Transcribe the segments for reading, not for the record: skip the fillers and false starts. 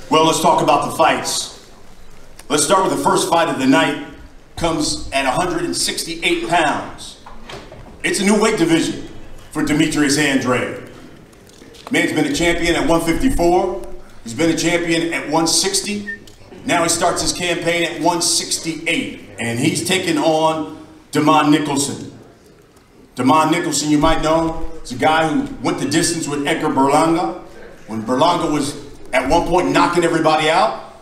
Well, let's talk about the fights. Let's start with the first fight of the night. Comes at 168 pounds. It's a new weight division for Demetrius Andrade. Man's been a champion at 154. He's been a champion at 160. Now he starts his campaign at 168, and he's taking on Damon Nicholson. Damon Nicholson, you might know, is a guy who went the distance with Edgar Berlanga. When Berlanga was at one point knocking everybody out,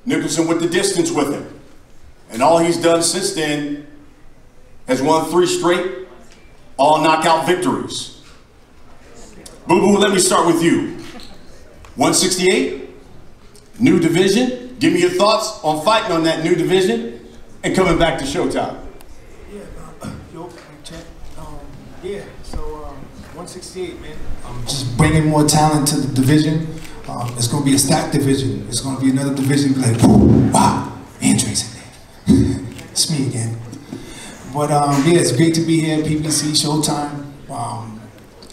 Nicholson went the distance with him. And all he's done since then has won 3 straight, all knockout victories. Boo Boo, let me start with you. 168, new division. Give me your thoughts on fighting on that new division and coming back to Showtime. Yeah, so 168, man. Just bringing more talent to the division. It's going to be a stacked division. It's going to be another division like, wow, Andre's in there. It's me again. But yeah, it's great to be here at PBC Showtime.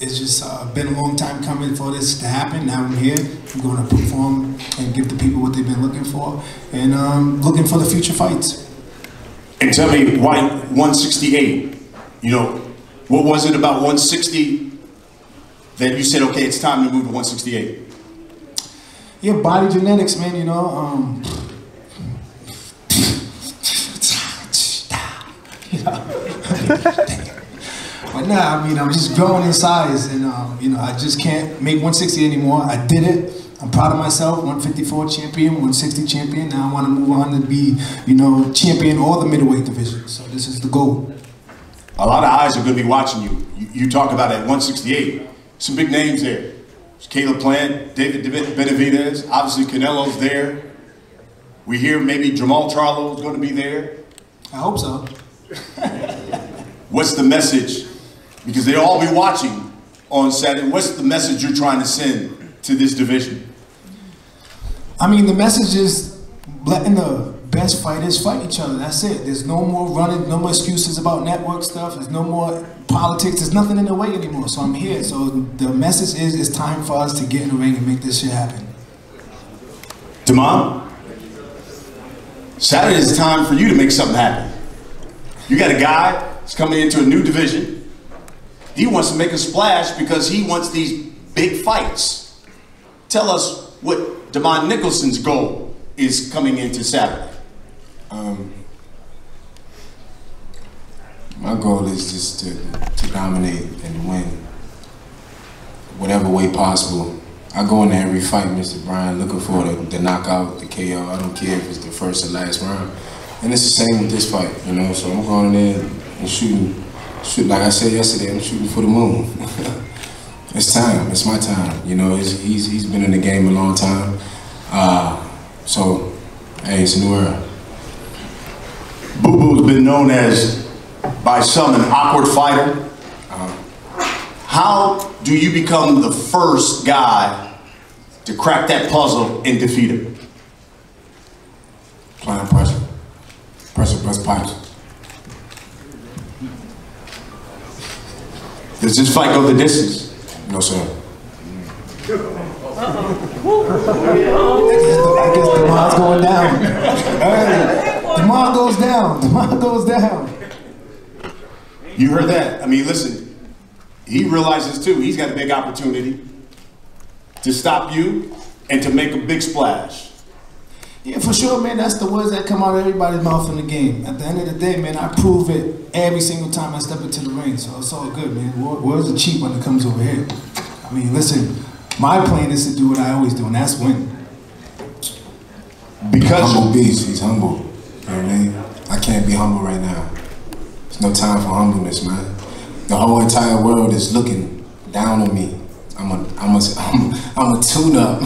It's just been a long time coming for this to happen. Now I'm here. I'm going to perform and give the people what they've been looking for, and looking for the future fights. And tell me why 168? You know, what was it about 160 that you said, okay, it's time to move to 168? Yeah, body genetics, man, you know. But nah, I mean, I'm just growing in size, and you know, I just can't make 160 anymore. I did it. I'm proud of myself. 154 champion, 160 champion. Now I want to move on to be, you know, champion all the middleweight division. So this is the goal. A lot of eyes are going to be watching you. You talk about at 168, some big names there. There's Caleb Plant, David Benavidez, obviously Canelo's there. We hear maybe Jamal Charlo's going to be there. I hope so. What's the message? Because they'll all be watching on Saturday. What's the message you're trying to send to this division? I mean, the message is letting the best fighters fight each other. That's it. There's no more running, no more excuses about network stuff. There's no more politics. There's nothing in the way anymore. So I'm here. So the message is it's time for us to get in the ring and make this shit happen. Damon, Saturday is time for you to make something happen. You got a guy that's coming into a new division. He wants to make a splash because he wants these big fights. Tell us what Damon Nicholson's goal is coming into Saturday. My goal is just to dominate and win whatever way possible. I go into every fight, Mr. Bryan, looking for the knockout, the KO. I don't care if it's the first or last round. And it's the same with this fight, you know, so I'm going in there and shooting, like I said yesterday, I'm shooting for the moon. It's time, it's my time, you know, he's been in the game a long time. So, hey, it's a new era. Boo Boo's been known as, by some, an awkward fighter. How do you become the first guy to crack that puzzle and defeat him? Applying pressure. Pressure plus pipes. Does this fight go the distance? No, sir. I guess Damon's going down. Damon goes down. Damon goes down. You heard that? I mean, listen, he realizes too, he's got a big opportunity to stop you and to make a big splash. Yeah, for sure, man. That's the words that come out of everybody's mouth in the game. At the end of the day, man, I prove it every single time I step into the ring, so it's all good, man. Words are cheap when it comes over here. I mean, listen, my plan is to do what I always do, and that's win. Because humble beast, he's humble. You know what I mean? I can't be humble right now. There's no time for humbleness, man. The whole entire world is looking down on me. I'm a tune-up.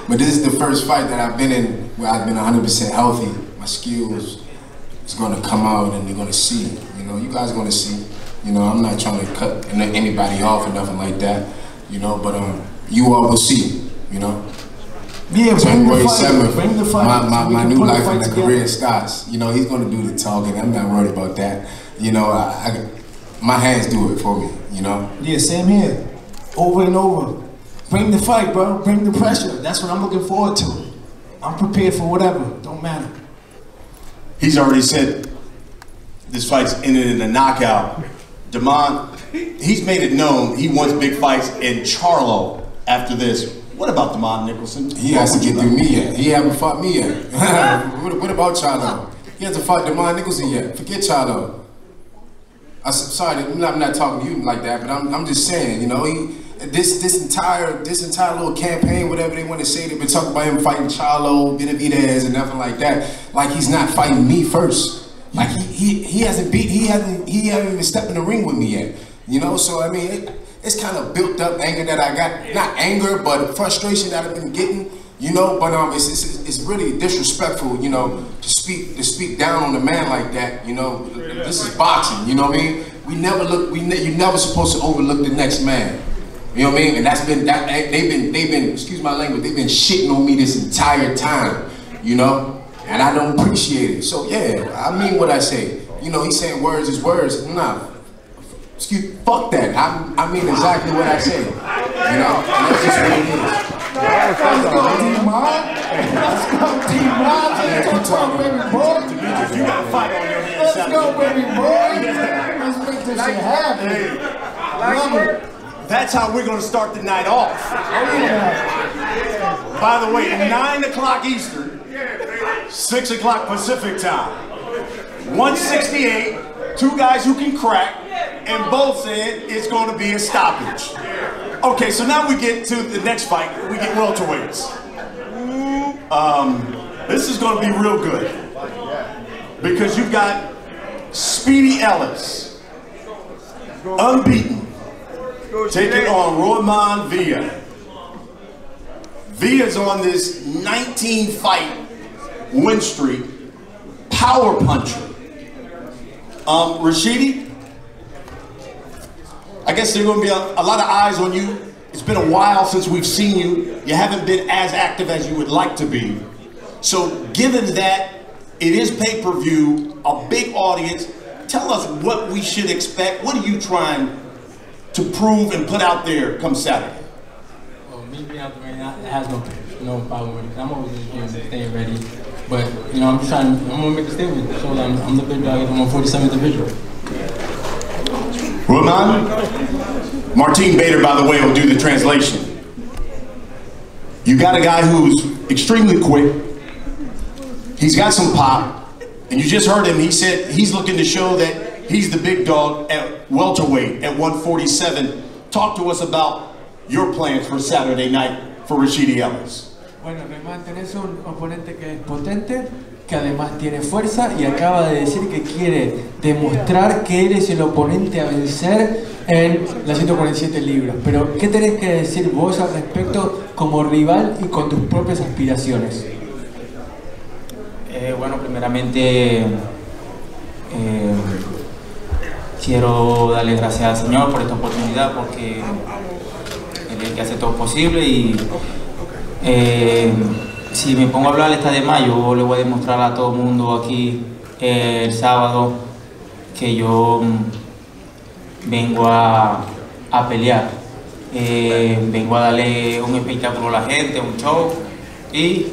But this is the first fight that I've been in where I've been 100% healthy. My skills is gonna come out and they're gonna see. You know, you guys are gonna see. You know, I'm not trying to cut anybody off or nothing like that. You know, but you all will see. You know. Yeah, January 7th, my new life and the career starts. You know, he's gonna do the talking. I'm not worried about that. You know, my hands do it for me. You know. Yeah, same here. Over and over. bring the fight, bro. Bring the pressure. That's what I'm looking forward to. I'm prepared for whatever. Don't matter. He's already said this fight's ended in a knockout. Damon, he's made it known he wants big fights in Charlo after this. What about Damon Nicholson? He has to get through me yet. He haven't fought me yet. What about Charlo? He hasn't fought Damon Nicholson yet. Forget Charlo. Sorry, I'm not talking to you like that, but I'm just saying, you know, this entire little campaign, whatever they want to say, they've been talking about him fighting Charlo, Benavidez, and nothing like that. Like he's not fighting me first. Like he hasn't even stepped in the ring with me yet. You know, so I mean, it's kind of built up anger that I got. Not anger, but frustration that I've been getting. You know, but it's really disrespectful, you know, to speak down on a man like that. You know, this is boxing. You know what I mean? You're never supposed to overlook the next man. You know what I mean? And they've been, excuse my language, they've been shitting on me this entire time. You know, and I don't appreciate it. So yeah, I mean what I say. You know, he's saying words is words. Nah, fuck that. I mean exactly what I say. You know, and that's just what it is. Let's go, D-Mod. Let's go, D-Mod. Let's go, baby boy. You got a fight on your hands. Let's go, baby boy. Let's make this shit happen. Love it. That's how we're going to start the night off. Oh, yeah. By the way, 9 o'clock Eastern, 6 o'clock Pacific time. 168, two guys who can crack, and both said it's going to be a stoppage. Okay, so now we get to the next fight. We get welterweights. This is going to be real good because you've got Speedy Ellis, unbeaten, taking on Roman Villa. Villa's on this 19-fight win streak, power puncher. Rashidi, I guess there are going to be a lot of eyes on you. It's been a while since we've seen you. You haven't been as active as you would like to be. So given that it is pay-per-view, a big audience, tell us what we should expect. What are you trying to prove and put out there come Saturday? Well, me being out there right now, it has no problem with it. I'm always just staying ready. But, you know, I'm going to make a statement. So I'm the big dog. I'm on 47th division. Roman, Martine Bader, by the way, will do the translation. You got a guy who's extremely quick. He's got some pop. And you just heard him. He said he's looking to show that he's the big dog at welterweight at 147. Talk to us about your plans for Saturday night for Rashidi Ellis. Bueno, Roman, tenés un oponente que es potente, que además tiene fuerza y acaba de decir que quiere demostrar que él es el oponente a vencer en las 147 libras. Pero, ¿qué tenés que decir vos al respecto como rival y con tus propias aspiraciones? Bueno, primeramente quiero darle gracias al Señor por esta oportunidad porque Él es el que hace todo posible y si me pongo a hablar esta de mayo, le voy a demostrar a todo el mundo aquí el sábado que yo vengo a pelear. Vengo a darle un espectáculo a la gente, un show y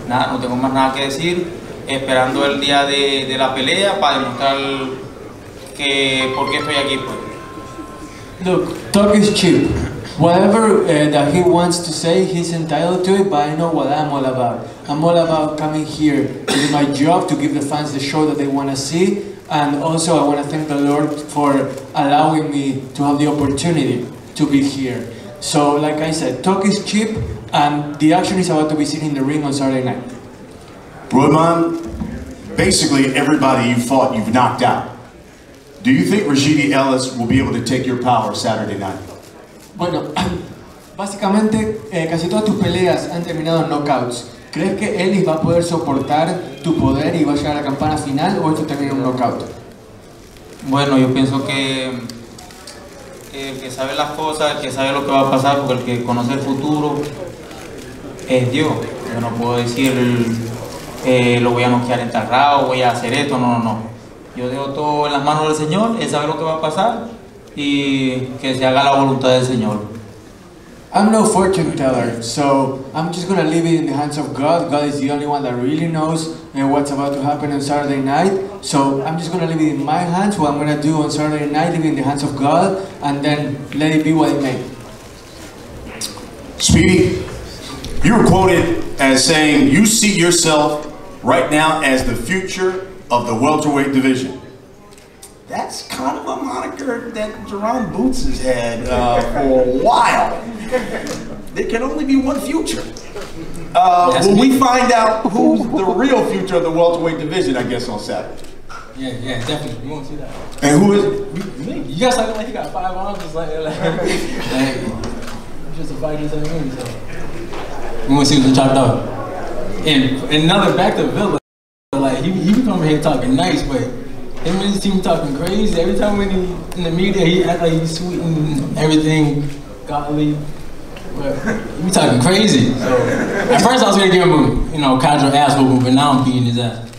nada, no tengo más nada que decir, esperando el día de la pelea para demostrar por qué estoy aquí. Pues. Look, talk is cheap. Whatever that he wants to say, he's entitled to it, but I know what I'm all about. I'm all about coming here to do my job, to give the fans the show that they want to see, and also I want to thank the Lord for allowing me to have the opportunity to be here. So, like I said, talk is cheap, and the action is about to be seen in the ring on Saturday night. Roman, basically everybody you fought, you've knocked out. Do you think Rashidi Ellis will be able to take your power Saturday night? Bueno, básicamente casi todas tus peleas han terminado en knockouts. ¿Crees que Ellis va a poder soportar tu poder y va a llegar a la campana final o esto termina en un knockout? Bueno, yo pienso que el que sabe las cosas, el que sabe lo que va a pasar, porque el que conoce el futuro es Dios. Yo no puedo decir lo voy a noquear en tal round, voy a hacer esto, no. Yo dejo todo en las manos del Señor, Él sabe lo que va a pasar y que se haga la voluntad del Señor. I'm no fortune teller, so I'm just gonna leave it in the hands of God. God is the only one that really knows what's about to happen on Saturday night. So I'm just gonna leave it in my hands. What I'm gonna do on Saturday night, leave it in the hands of God, and then let it be what it may. Speedy, you were quoted as saying you see yourself right now as the future of the welterweight division. That's kind of a moniker that Jerome Boots has had for a while. There can only be one future. Will we find out who's the real future of the welterweight division, I guess, on Saturday? Yeah, definitely. You won't see that. And who is it? Me. You guys talking like you got 5 arms, just like just a fighter that wins. So we want to see who's chopped up. And another back to Villa, like he be coming here talking nice, but him and his team talking crazy. Every time when he in the media, he act like he's sweet and everything, godly. But he be talking crazy. So at first I was gonna give him a casual ass whooping, but now I'm beating his ass.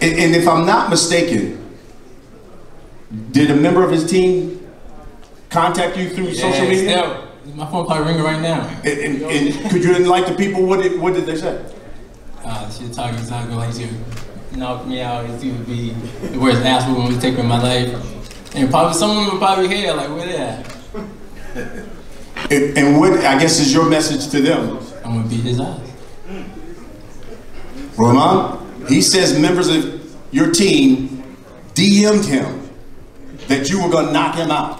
And if I'm not mistaken, did a member of his team contact you through social media? Still, my phone probably ringing right now. And could you enlighten the people? What did they say? Shit talking like he's gonna knock me out. He's gonna be the worst ass whooping was taking in my life. And probably someone would probably hear like, where they at? And what, I guess, is your message to them? I'm gonna beat his ass. Roman, he says members of your team DM'd him that you were gonna knock him out.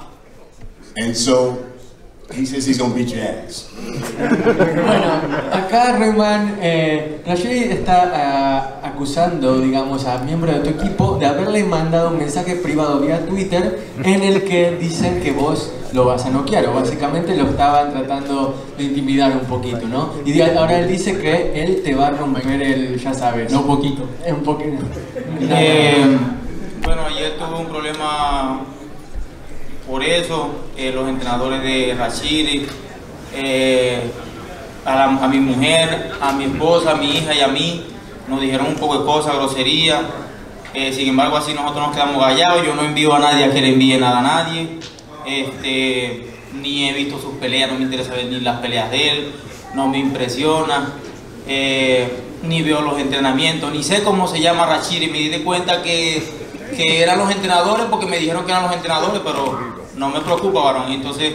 And so he says he's gonna beat your ass. Bueno, acá Roman Rashid está acusando, digamos, a miembros de tu equipo de haberle mandado un mensaje privado vía Twitter en el que dicen que vos lo vas a noquear, o básicamente lo estaban tratando de intimidar un poquito, ¿no? Y ahora él dice que él te va a romper el, ya sabes. No poquito. Un poquito. Bueno, ayer tuve un problema por eso. Los entrenadores de Rashid, a mi mujer, a mi esposa, a mi hija y a mí nos dijeron un poco de cosas, groserías. Sin embargo, así nosotros nos quedamos callados. Yo no envío a nadie a que le envíe nada a nadie. Ni he visto sus peleas, no me interesa ver ni las peleas de él, no me impresiona, ni veo los entrenamientos, ni sé cómo se llama Rashid, y me di de cuenta que eran los entrenadores porque me dijeron que eran los entrenadores, pero no me preocupa, varón. Entonces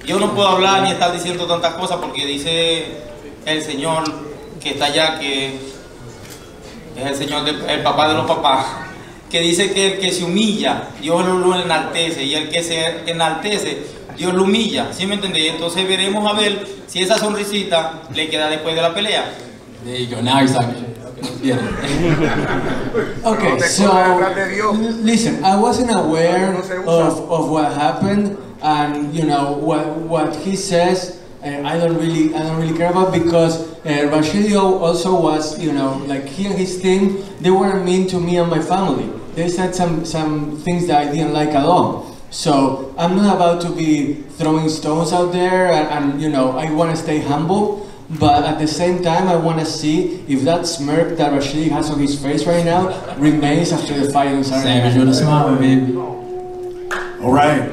yo no puedo hablar ni estar diciendo tantas cosas porque dice el Señor que está allá, que es el Señor, el papá de los papás, que dice que el que se humilla, Dios lo enaltece, y el que se enaltece, Dios lo humilla. ¿Sí me entendés? Entonces veremos a ver si esa sonrisita le queda después de la pelea. There you go. Now he's talking. Yeah. Okay, so listen, I wasn't aware of what happened, and you know what he says. I don't really care about, because Rashid also was, you know, like he and his team, they weren't mean to me and my family. They said some things that I didn't like at all. So I'm not about to be throwing stones out there, and you know, I want to stay humble. But at the same time, I want to see if that smirk that Rashid has on his face right now remains after the fight on Saturday. Savage with a smile, baby. All right.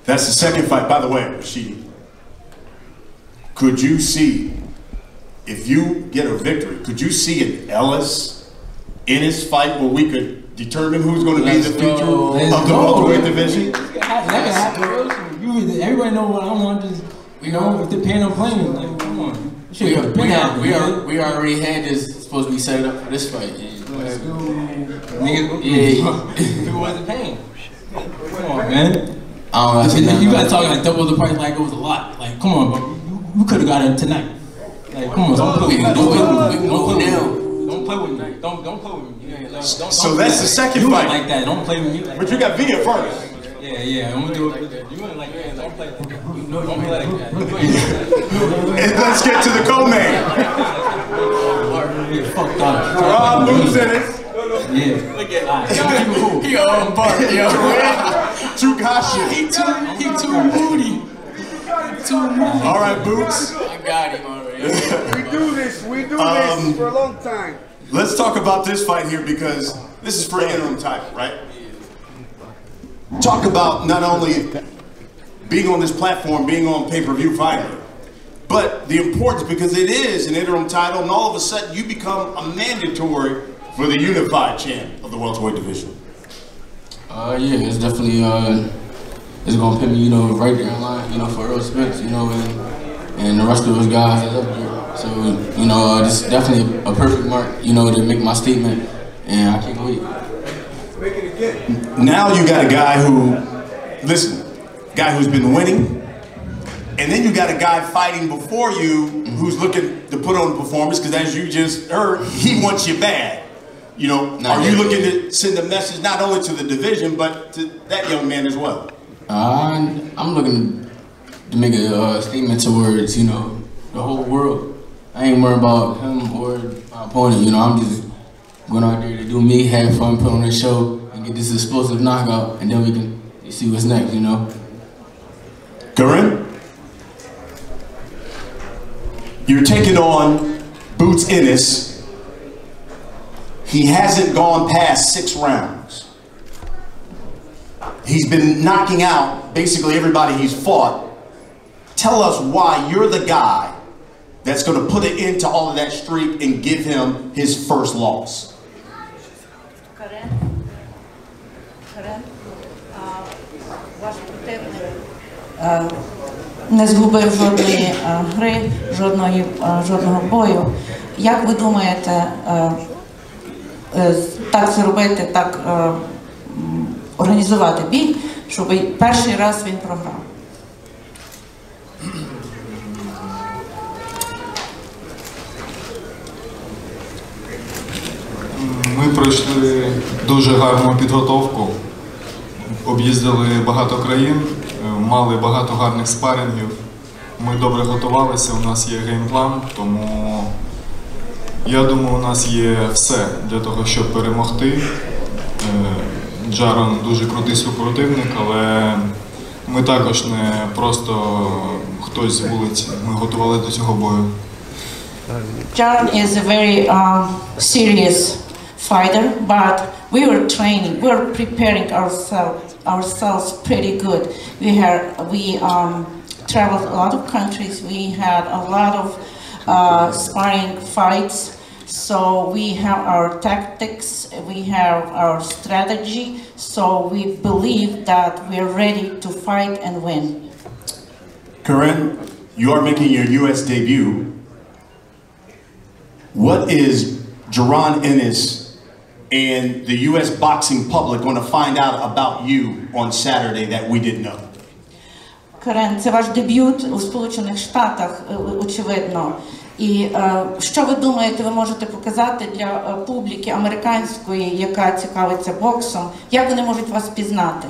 That's the second fight. By the way, Rashid, could you see, if you get a victory, could you see an Ellis, Ennis fight where we could determine who's going to be the future of the welterweight division? That can happen. Everybody know what I want. Just, you know, if the pen I'm playing, like, come on. We already had this supposed to be set up for this fight. Niggas, yeah. Who wasn't paying? Come on, man. You guys talking like double the price like it was a lot. Like, come on, bro. You could have got it tonight. Like, come on, don't play with me. Don't play with me. Don't play with me. So that's the second fight. Like that. Don't play with me. But you got video first. Yeah. I'm gonna do it like that. You ain't like that. Don't play like that. Don't play like that. And let's get to the co-main. Fucked up. Rob moves in it. Yeah. Look at him. He on bar, yo. Chukashi. He too moody. All right, Boots. I got him already. We do this for a long time. Let's talk about this fight here, because this is for interim title, right? Talk about not only being on this platform, being on pay-per-view finally. But the importance, because it is an interim title, and all of a sudden you become a mandatory for the unified champ of the welterweight division. Yeah, it's definitely, it's gonna put me, you know, right there in line, you know, for real respect, you know, and the rest of those guys that up there. So, you know, this is definitely a perfect mark, you know, to make my statement, and I can't wait. Make it again. Now you got a guy who, listen, guy who's been winning, and then you got a guy fighting before you who's looking to put on a performance, because as you just heard, he wants you bad. You know, are you looking to send a message not only to the division, but to that young man as well? I'm looking to make a statement towards, you know, the whole world. I ain't worried about him or my opponent, you know, I'm just going out there to do me, have fun, put on a show, and get this explosive knockout, and then we can see what's next, you know. Karim? You're taking on Boots Ennis. He hasn't gone past 6 rounds. He's been knocking out basically everybody he's fought. Tell us why you're the guy that's going to put an end to all of that streak and give him his first loss. Карен, ваш противник не згубив жодної гри, жодного бою. Як ви думаєте, так зробити, так організувати бій, щоб перший раз він програв? Ми пройшли дуже гарну підготовку, об'їздили багато країн, мали багато гарних спарингів. Ми добре готувалися, у нас є геймплан, тому я думаю, у нас є все для того, щоб перемогти. Джарон дуже крутий супротивник, але ми також не просто хтось з вулиці, ми готувалися до цього бою. Jaron is a very serious fighter, but we were training, we were preparing ourselves pretty good. We traveled a lot of countries, we had a lot of sparring fights, so we have our tactics, we have our strategy, so we believe that we're ready to fight and win. Karim, you are making your U.S. debut. What is Gervonta Ennis and the U.S. boxing public going to find out about you on Saturday that we didn't know? Карен, це ваш дебют у Сполучених Штатах, очевидно. І що ви думаєте, ви можете показати для публіки американської, яка цікавиться боксом? Як вони можуть вас пізнати?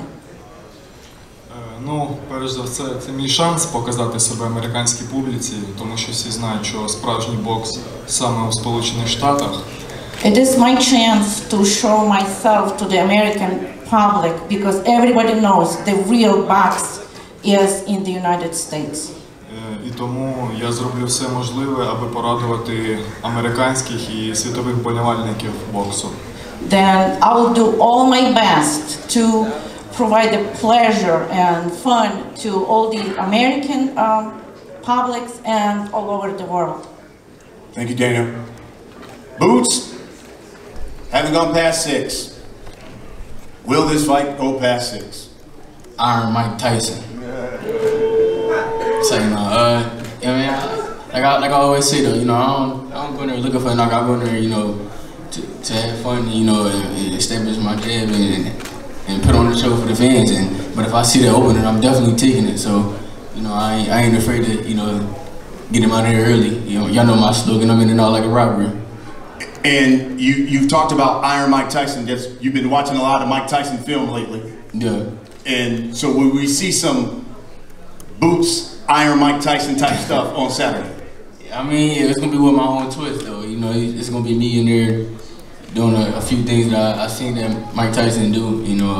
Ну, перш за все, це мій шанс показати себе американській публіці, тому що всі знають, що справжній бокс саме у Сполучених Штатах. It is my chance to show myself to the American public because everybody knows the real box is in the United States. І тому я зроблю все можливе, аби порадувати американських і світових вболівальників боксу. Then I will do all my best to provide the pleasure and fun to all the American publics and all over the world. Thank you, Dana. Boots, haven't gone past 6. Will this fight go past 6? Iron Mike Tyson. So, you know, I mean, like I always say though, you know, I don't go in there looking for a knockout. I go in there, you know, to have fun, you know, and establish my jab and put on the show for the fans. But if I see the opening, I'm definitely taking it. So, you know, I ain't afraid to, you know, get him out of here early. You know, y'all know my slogan, I'm in and out like a robbery. And you've talked about Iron Mike Tyson. You've been watching a lot of Mike Tyson film lately. Yeah. And so will we see some Boots, Iron Mike Tyson type stuff on Saturday? I mean, it's gonna be with my own twist though. You know, it's gonna be me in there doing a few things that I seen that Mike Tyson do. You know,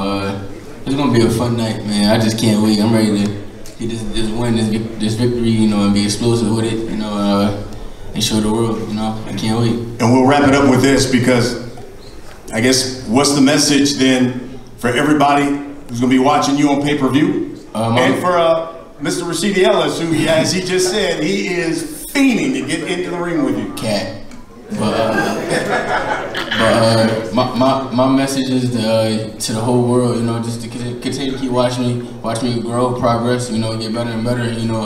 it's gonna be a fun night, man. I just can't wait. I'm ready to get this win, this victory, you know, and be explosive with it, you know, and show the world. You know, I can't wait. And we'll wrap it up with this because I guess what's the message then for everybody who's gonna be watching you on pay-per-view And for Mr. Rashidi Ellis, who, as he just said, he is fiending to get into the ring with you. Cat. My message is to the whole world, you know, just to continue to keep watching me grow, progress, you know, get better and better, you know,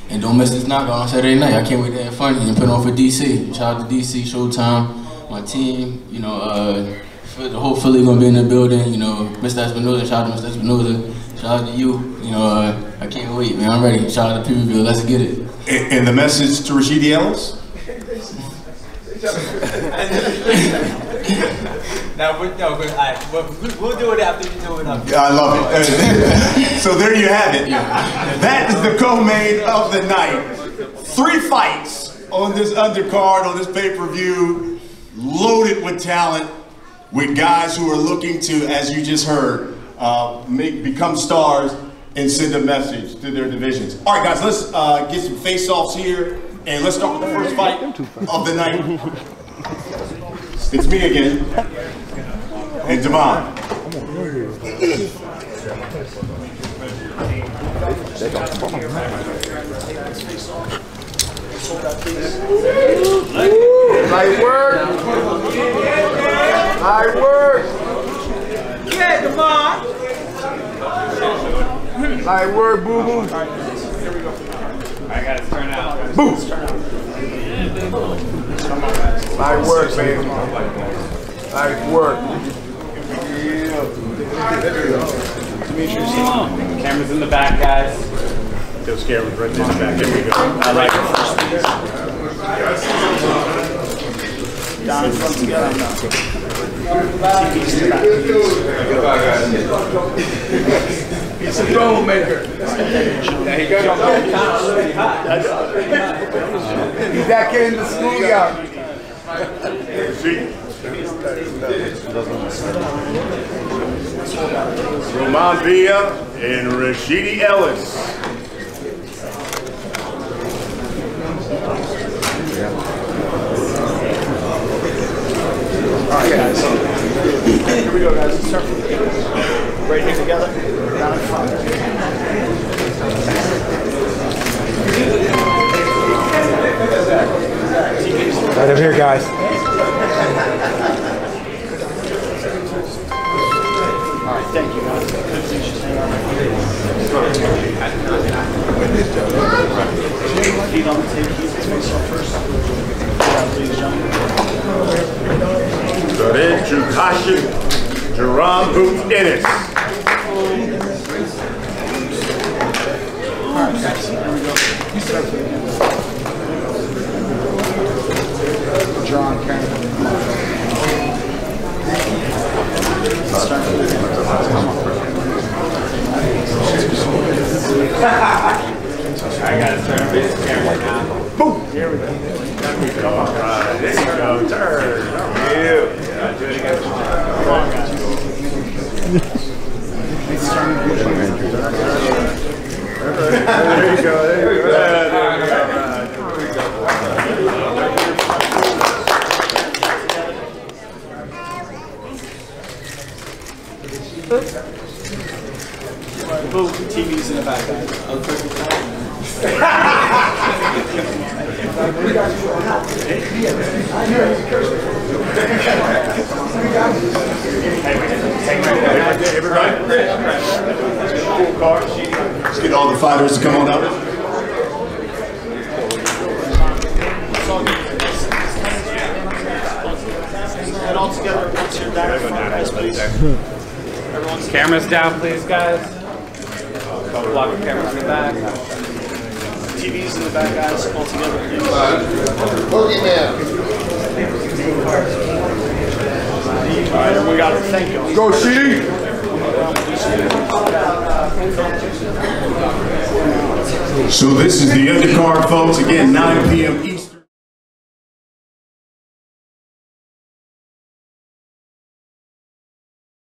and don't miss this knockout on Saturday night. I can't wait to have fun and put on for DC. Shout out to DC, Showtime, my team, you know, the whole Philly gonna be in the building, you know, Mr. Espinoza, shout out to Mr. Espinoza, shout out to you, you know, I can't wait, man, I'm ready. Shout out to P-Review, let's get it. And the message to Rashidi Ellis? We'll do it after you do it. I love it. So there you have it. That is the co-main of the night. 3 fights on this undercard, on this pay-per-view, loaded with talent, with guys who are looking to, as you just heard, become stars and send a message to their divisions. All right, guys, let's get some face-offs here, and let's start with the first fight of the night. It's me again, and Devon. Nice work. Nice work. Yeah, Devon. Nice work, boo boo. I gotta turn out. Boo. Nice work, baby. Nice work. Demetrius, camera's in the back, guys. Those cameras right there in the back. There we go. I like it. Down in front together. He's a troublemaker. There you go. He's that kid in the schoolyard. Roman Villa and Rashidi Ellis. All right, guys. Here we go, guys. Let's start right here together. Down in front. Right over here, guys. All right, thank you, guys. Feet on the table. Keep his face off first. Ladies and gentlemen. Then Jukashi Jerome Boots Ennis. All right, guys. Here we go. John Canada. I gotta turn this camera now. Boom! Here we go. Come on, guys. There you go. Turn. Yeah. Do it again. Come on, guys. There you go. There you go. Boom, TV's in the back, guys. Oh, perfect time. Let's get all the fighters to come on up. Head all together once you're down in front, guys, please. Everyone's cameras down, please, guys. Block of cameras in the back. TVs in the back, guys. All together, please. All right, we got it. Thank you. Go, Sheedy. So this is the undercard, folks. Again, 9 p.m.